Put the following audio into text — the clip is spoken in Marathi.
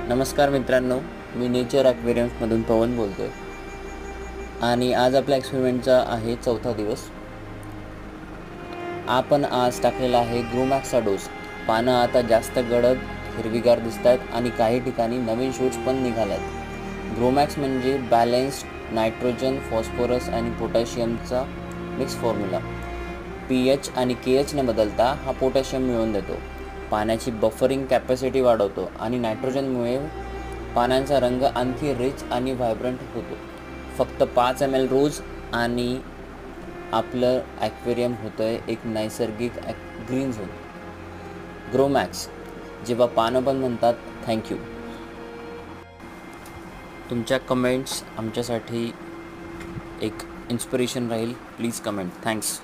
नमस्कार मित्रांनो, मी नेचर ॲक्वेरियम्समधून पवन बोलतो आहे आणि आज आपल्या एक्सपेरिमेंटचा आहे 4था दिवस. आपण आज टाकलेला आहे ग्रोमॅक्सचा डोस. पानं आता जास्त गडद हिरवीगार दिसत आहेत आणि काही ठिकाणी नवीन शूट्स पण निघाल्यात. ग्रोमॅक्स म्हणजे बॅलन्स्ड नायट्रोजन, फॉस्फरस आणि पोटॅशियमचा मिक्स फॉर्म्युला. pH आणि KH न बदलता हा पोटॅशियम मिळवून देतो. पाण्याची बफरिंग कॅपॅसिटी वाढवतो आणि नायट्रोजनमुळे पाण्याचा रंग आणखी रिच आणि व्हायब्रंट होतो. फक्त 5 ml रोज आणि आपलं ॲक्वेरियम होतं आहे एक नैसर्गिक ग्रीन झोन. ग्रोमॅक्स, जेव्हा पानं पण म्हणतात थँक्यू. तुमच्या कमेंट्स आमच्यासाठी एक इन्स्पिरेशन राहील. Please comment. थँक्स.